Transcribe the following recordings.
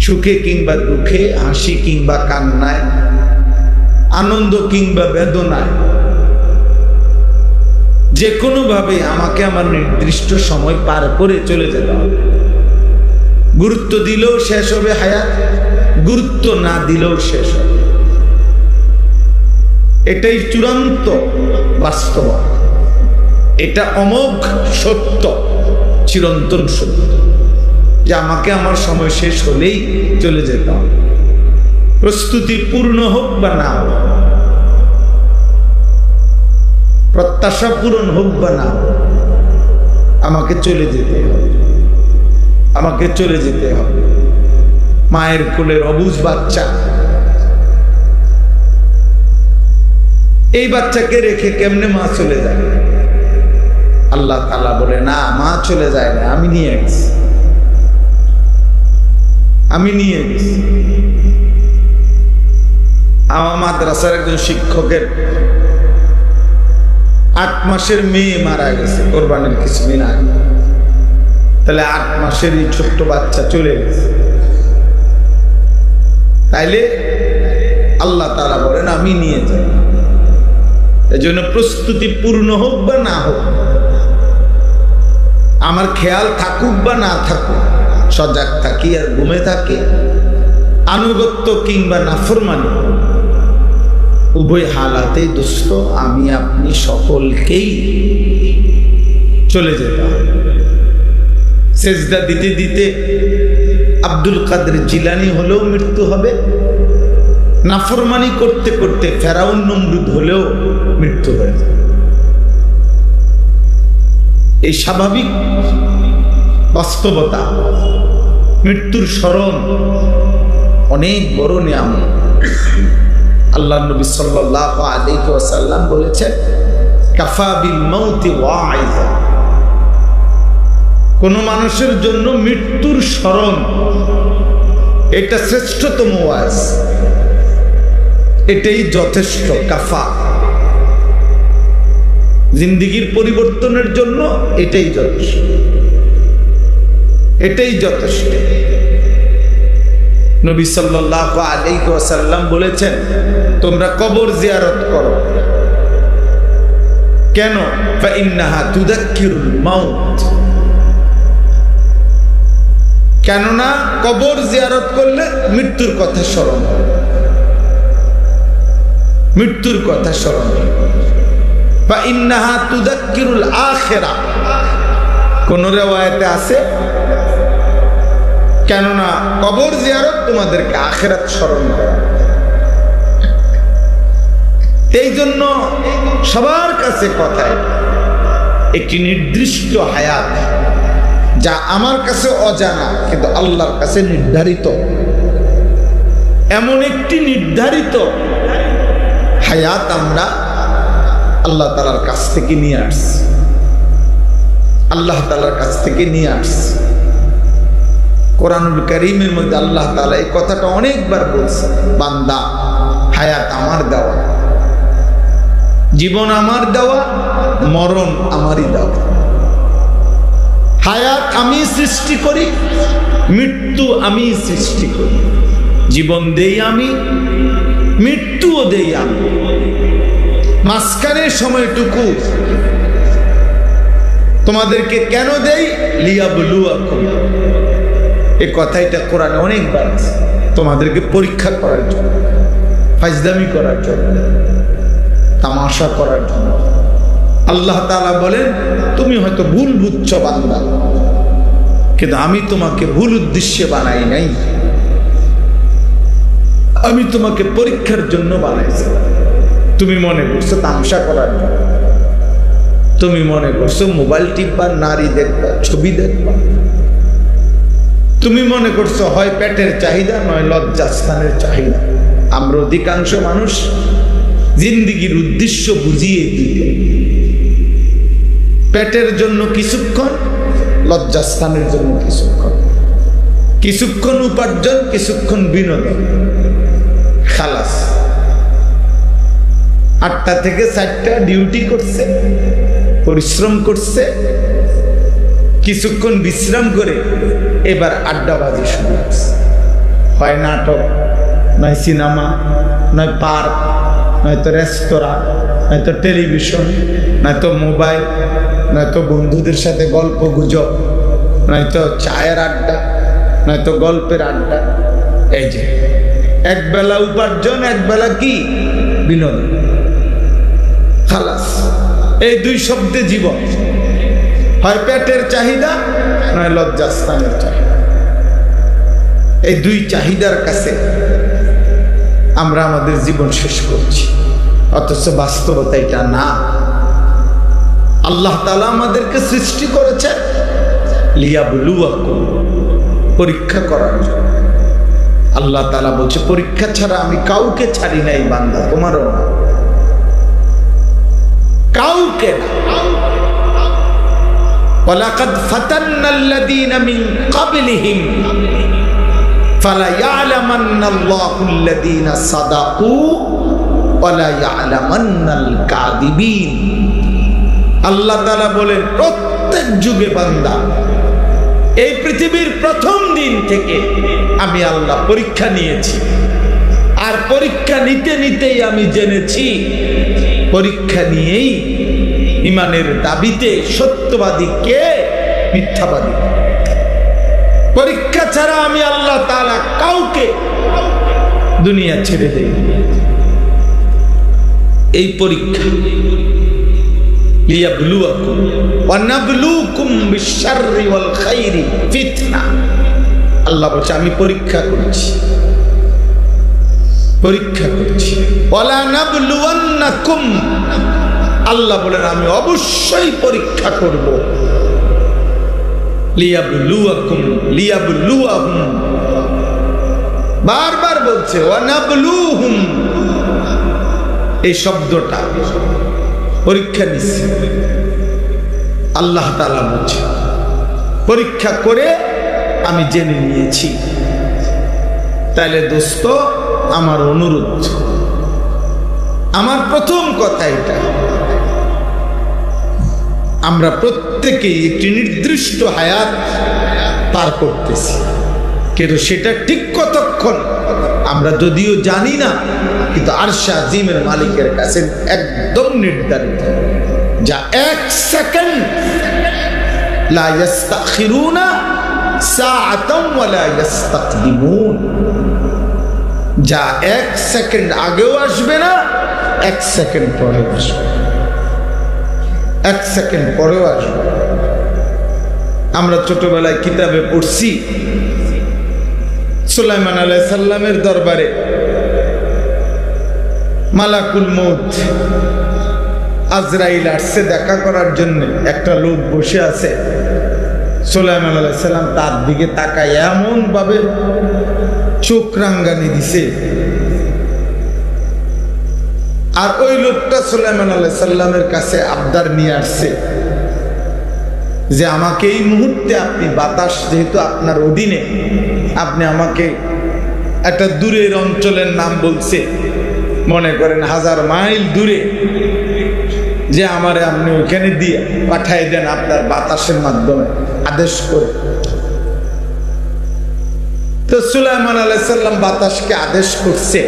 সুখে কিংবা দুঃখে, হাসি কিংবা কান্নায়, আনন্দ কিংবা বেদনায়, যে কোনো ভাবে আমাকে আমার নির্দিষ্ট সময় পার করে চলে যেতে হবে। গুরুত্ব দিলেও শেষ হবে হায়াত, গুরুত্ব না দিলেও শেষ হবে। এটাই চূড়ান্ত বাস্তব, এটা অমোঘ সত্য, চিরন্তন সত্য, যে আমাকে আমার সময় শেষ হলেই চলে যেতে হবে। প্রস্তুতি পূর্ণ হোক বা না হোক, প্রত্যাশা পূরণ হোক বা না হোক, আমাকে চলে যেতে হবে, আমাকে চলে যেতে হবে। মায়ের কোলের অবুঝ বাচ্চা, এই বাচ্চাকে রেখে কেমনে মা চলে যায়? আল্লাহ তাআলা বলে, না, মা চলে যায় না, আমি নিয়ে গেছি, আমি নিয়ে গেছি। আমার মাদ্রাসার একজন শিক্ষকের 8 মাসের মেয়ে মারা গেছে কোরবানির কিছুদিন আগে। তাহলে 8 মাসের এই ছোট্ট বাচ্চা চলে গেছে। তাইলে আল্লাহ তাআলা বলেন আমি নিয়ে যাই। এজন্য প্রস্তুতি পূর্ণ হোক বা না হোক, আমার খেয়াল থাকুক বা না থাকুক, সজাগ থাকি আর ঘুমে থাকি, আনুগত্য কিংবা নাফরমানি, উভয় হালাতেই দোস্ত আমি আপনি সকলকেই চলে যেতে হবে। সেজদা দিতে দিতে আব্দুল কাদের জিলানী হলেও মৃত্যু হবে, নাফরমানি করতে করতে ফেরাউন নমরুদ হলেও মৃত্যু হয়ে যাবে। এই স্বাভাবিক বাস্তবতা, মৃত্যুর স্মরণ অনেক বড় নিয়ামত। আল্লাহ নবী সাল্লাল্লাহু আলাইহি ওয়াসাল্লাম বলেছেন, কাফা বিল মাউতি ওয়াইজা, কোন মানুষের জন্য মৃত্যুর স্মরণ এটা শ্রেষ্ঠতম ওয়াজ, এটাই যথেষ্ট। কাফা, জিন্দেগির পরিবর্তনের জন্য এটাই যথেষ্ট, এটাই যথেষ্ট। নবী সাল্লাল্লাহু আলাইহি ওয়াসাল্লাম বলেছেন, তোমরা কবর জিয়ারত করো। কেন? ফাইন্নাহা তুযাক্কিরুল মাউত, কেননা কবর জিয়ারত করলে মৃত্যুর কথা স্মরণ হয়, মৃত্যুর কথা স্মরণ হয়। ফাইন্নাহা তুযাক্কিরুল আখিরা, কোন রিওয়ায়াতে আছে কেননা কবর জিয়ারত তোমাদেরকে আখিরাত স্মরণ করে। এই জন্য সবার কাছে কথায় একটি নির্দিষ্ট হায়াত, যা আমার কাছে অজানা কিন্তু আল্লাহর কাছে নির্ধারিত, এমন একটি নির্ধারিত হায়াত আমরা আল্লাহ তাআলার কাছ থেকে নিয়ে আসছি, আল্লাহ তাআলার কাছ থেকে নিয়ে আসছি। কোরআনুল কারীমের মধ্যে আল্লাহ তাআলা এই কথাটা অনেকবার বলছে, বান্দা হায়াত আমার দেওয়া, জীবন আমার দেওয়া, মরণ আমারই দেওয়া। হায়াত আমি সৃষ্টি করি, মৃত্যু আমি সৃষ্টি করি, জীবন দেই আমি, মৃত্যুও দেই আমি। মাঝখানের সময়টুকু তোমাদেরকে কেন দেই? লিয়াবলুয়াকুম, এই কথাটা কোরআনে অনেকবার আছে, তোমাদেরকে পরীক্ষা করার জন্য, ফাজলামি করার জন্য, তামাশা করার জন্য। আল্লাহ তাআলা বলেন, তুমি হয়তো ভুল বুঝছো বান্দা, কিন্তু আমি তোমাকে ভুল উদ্দেশ্যে বানাই নাই, আমি তোমাকে পরীক্ষার জন্য বানাইছি। তুমি মনে করছো তামাশা করার জন্য, তুমি মনে করছো মোবাইল টিপবা, নারী দেখবা, ছবি দেখবা, তুমি মনে করছো হয় পেটের চাহিদা নয় লজ্জাস্থানের চাহিদা। আমরা অধিকাংশ মানুষ জিন্দেগির উদ্দেশ্য বুঝিয়ে দিতে, পেটের জন্য কিছুক্ষণ, লজ্জাস্থানের জন্য কিছুক্ষণ, কিছুক্ষণ উপার্জন, কিছুক্ষণ বিনোদন, খালাস। 8টা থেকে 4টা ডিউটি করছে, পরিশ্রম করছে, কিছুক্ষণ বিশ্রাম করে এবার আড্ডাবাজি শুরু করছে। হয় নাটক, নয় সিনেমা, নয় পার্ক, নয়তো রেস্তোরাঁ, নয়তো টেলিভিশন, নয়তো মোবাইল, নয়তো বন্ধুদের সাথে গল্প গুজব, নয়তো চায়ের আড্ডা, নয়তো গল্পের আড্ডা। এই যে একবেলা উপার্জন, একবেলা কি বিনোদন, খালাস। এই দুই শব্দে জীবন, হয় পেটের চাহিদা নয় লজ্জাস্থানের চাহিদা। এই দুই চাহিদার কাছে আমরা আমাদের জীবন শেষ করছি, অথচ বাস্তবতা এটা না। আল্লাহ তাআলা আমাদেরকে সৃষ্টি করেছেন লিয়াবলুয়াকুম, পরীক্ষা করার জন্য। আল্লাহ তাআলা বলছে পরীক্ষা ছাড়া আমি কাউকে ছাড়ি নাই বান্দা, তোমারও না, কাউকে না। ওয়ালাকাদ ফাতান্নাল্লাযীনা মিন ক্বাবলিহিম ফালা ইয়ালামান্নাল্লাহুল্লাযীনা সাদাকু ওয়ালা ইয়ালামান্নাল কাযিবিন। আল্লাহ তাআলা বলেন প্রত্যেক যুগে বান্দা, এই পৃথিবীর প্রথম দিন থেকে আমি আল্লাহ পরীক্ষা নিয়েছি। আর পরীক্ষা নিতে নিতেই আমি জেনেছি, পরীক্ষা নিয়েই ইমানের দাবিতে সত্যবাদী কে, মিথ্যাবাদী। পরীক্ষা ছাড়া আমি আল্লাহ তাআলা কাউকে দুনিয়া ছেড়ে দেই। এই পরীক্ষা লিয়াবলুয়াকুম ওয়া নাবলুকুম বিশ-শাররি ওয়াল খাইরি ফিতনা। আল্লাহ বলছে আমি পরীক্ষা করছি, পরীক্ষা করছি। ওয়ালা নাবলুওয়ান্নাকুম, আল্লাহ বলেন আমি অবশ্যই পরীক্ষা করব। লিয়াবলুয়াকুম, লিয়াবলুয়াহুম, বারবার বলছে ওয়া নাবলুহুম। এই শব্দটা পরীক্ষা নিচ্ছে আল্লাহ তাআলা বলছে, পরীক্ষা করে আমি জেনে নিয়েছি। তাহলে দোস্ত, আমার অনুরোধ, আমার প্রথম কথা এটা, আমরা প্রত্যেকেই একটি নির্দিষ্ট হায়াত পার করতেছি, কিন্তু সেটা ঠিক কতক্ষণ আমরা যদিও জানি না, কিন্তু আরশে আজিমের মালিকের কাছে একদম নির্ধারিত, যা এক সেকেন্ড লা ইস্তাখিরুনা সাআতাম ওয়া লা ইস্তাকদিমুন, যা এক সেকেন্ড আগেও আসবে না, এক সেকেন্ড পরেও আসবে, এক সেকেন্ড পরেও আসবে। আমরা ছোটবেলায় কিতাবে পড়ছি সুলাইমান আলাইহিস সালামের দরবারে মালাকুল মউত আজরাইল আসছে দেখা করার জন্য। একটা লোক বসে আছে, সুলাইমান আলাইহিস সালাম তার দিকে তাকায় এমন ভাবে চোখ রাঙ্গানি দিছে, আর ওই লোকটা সুলাইমান আলাইহিস সালামের কাছে আবদার নিয়ে আসছে যে আমাকে এই মুহূর্তে আপনি, বাতাস যেহেতু আপনার অধীনে, আপনি আমাকে একটা দূরের অঞ্চলের নাম বলছে, মনে করেন 1000 মাইল দূরে, যে আমারে আপনি ওইখানে দিয়ে পাঠাই দেন আপনার বাতাসের মাধ্যমে আদেশ করে। তো সুলাইমান আলাইহিস সালাম বাতাসকে আদেশ করছে,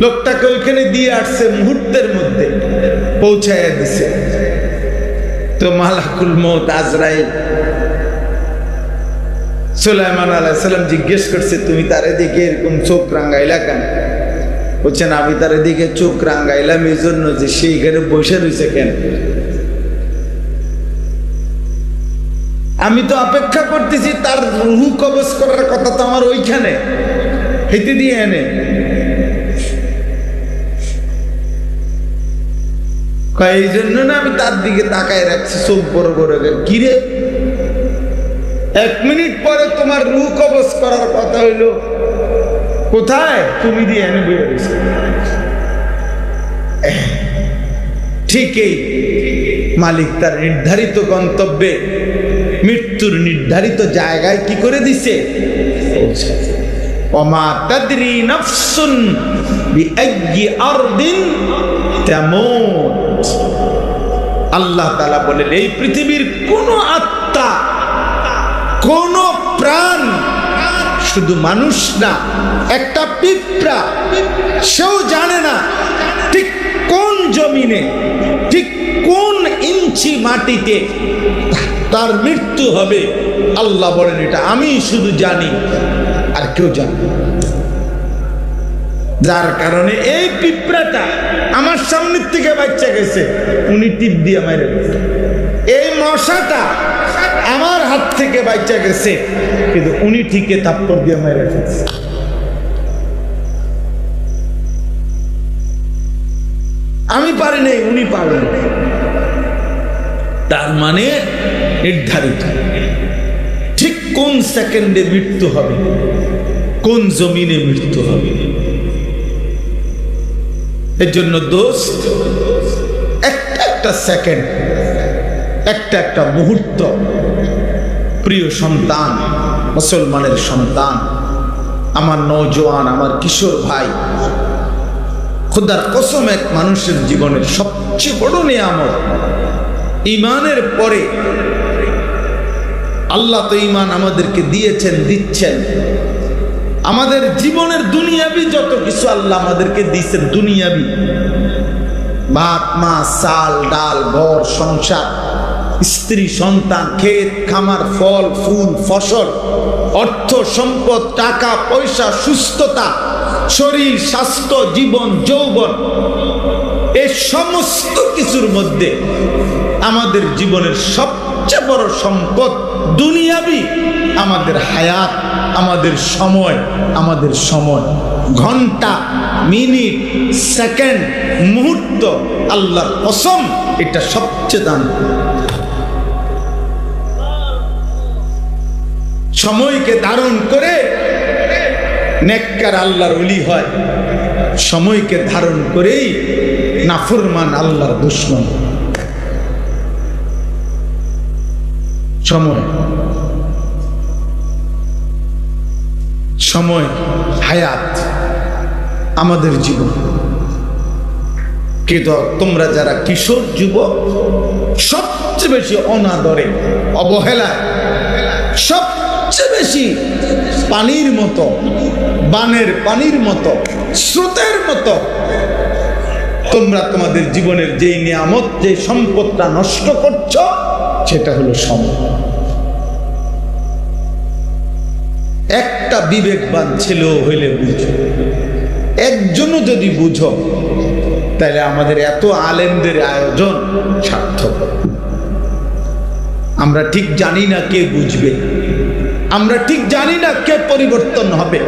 লোকটাকে ওইখানে দিয়ে আসছে, মুহূর্তের মধ্যে পৌঁছাইয়া দিছে। তো মালাকুল মউত আজরাইল সুলাইমান আলাইহিস সালাম জিজ্ঞেস করছে, তুমি তার দিকে এরকম চোখ রাঙ্গাইলা কেন? বলছেন আমি তার দিকে চোখ রাঙ্গাইলাম এই জন্য যে সে এখানে বসে রয়েছে কেন। আমি তো অপেক্ষা করতেছি, তার রূহ কবজ করার কথা তো আমার ওইখানে, হেঁটে দিয়ে এনে। এই জন্য না আমি তার দিকে তাকায় রাখছি, চোখ বড় বড়। কিরে, 1 মিনিট পরে তোমার রূহ কবজ করার কথা হইলো, কোথায়? তুমি দিয়ে এনে বের হয়েছে। ঠিকই মালিক তার নির্ধারিত গন্তব্যে, মৃত্যুর নির্ধারিত জায়গায় কি করে দিছে, ওমা তাদরি নাফসুন বিআইয়ি আরদিন তামুত। আল্লাহ তাআলা বলেন এই পৃথিবীর কোন আত্মা, কোন প্রাণ শুধু মানুষ না, একটা পিঁপড়া সেও জানে না ঠিক কোন জমিনে, ঠিক কোন ইঞ্চি মাটিতে তার মৃত্যু হবে। আল্লাহ বলেন এটা আমি শুধু জানি, আর কেউ জানে না। যার কারণে এই পিঁপড়াটা আমার সামনের থেকে বাচ্চা গেছে, উনি টিপ দিয়ে মেরে গেছে। এই মশাটা আমার হাত থেকে বাচ্চা গেছে, কিন্তু উনি ঠিকই থাপ্পড় দিয়ে মেরে গেছে। আমি পারি নাই, উনি পারেন। তার মানে নির্ধারিত ঠিক কোন সেকেন্ডে মৃত্যু হবে, কোন জমিনে মৃত্যু হবে। এর জন্য দোস্ত, একটা একটা সেকেন্ড, একটা একটা মুহূর্ত, প্রিয় সন্তান, মুসলমানের সন্তান, আমার নওজোয়ান, আমার কিশোর ভাই, খোদার কসম এক মানুষের জীবনের সবচেয়ে বড় নিয়ামত ঈমানের পরে। আল্লাহ তো ঈমান আমাদেরকে দিয়েছেন, দিচ্ছেন। আমাদের জীবনের দুনিয়াবি যত কিছু আল্লাহ আমাদেরকে দিয়েছেন, দুনিয়াবি ভাত মাছ চাল ডাল ঘর সংসার স্ত্রী সন্তান ক্ষেত খামার ফল ফুল ফসল অর্থ সম্পদ টাকা পয়সা সুস্থতা শরীর স্বাস্থ্য জীবন যৌবন, এই সমস্ত কিছুর মধ্যে আমাদের জীবনের সবচেয়ে বড় সম্পদ দুনিয়াবি আমাদের হায়াত, আমাদের সময়, আমাদের সময়, ঘন্টা মিনিট সেকেন্ড মুহূর্ত। আল্লাহর কসম এটা সবচেয়ে দাম। সময়কে ধারণ করে নেককার আল্লাহর ওলি হয়, সময়কে ধারণ করেই নাফরমান আল্লাহর দুশমন। সময়, সময় হায়াত আমাদের জীবন। কিন্তু তোমরা যারা কিশোর যুবক, সবচেয়ে বেশি অনাদরে অবহেলায়, সবচেয়ে বেশি পানির মতো, বানের পানির মতো, স্রোতের মতো তোমরা তোমাদের জীবনের যেই নিয়ামত, যে সম্পদটা নষ্ট করছ, সেটা হলো সময়। একটা বিবেকবান ছেলে হইলে বুঝো, একজনও যদি বুঝো, তাহলে আমাদের এত আলেমদের আয়োজন সার্থক। আমরা ঠিক জানি না কে বুঝবে, আমরা ঠিক জানি না কে পরিবর্তন হবে,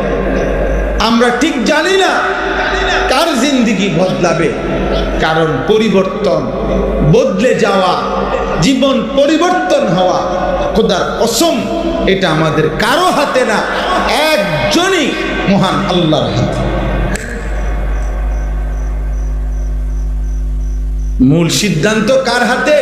আমরা ঠিক জানি না কার জিন্দেগি বদলাবে। কারণ পরিবর্তন, বদলে যাওয়া, জীবন পরিবর্তন হওয়া, খোদার কসম এটা আমাদের কারো হাতে না, একজনই মহান আল্লাহর হাতে। মূল সিদ্ধান্ত কার হাতে?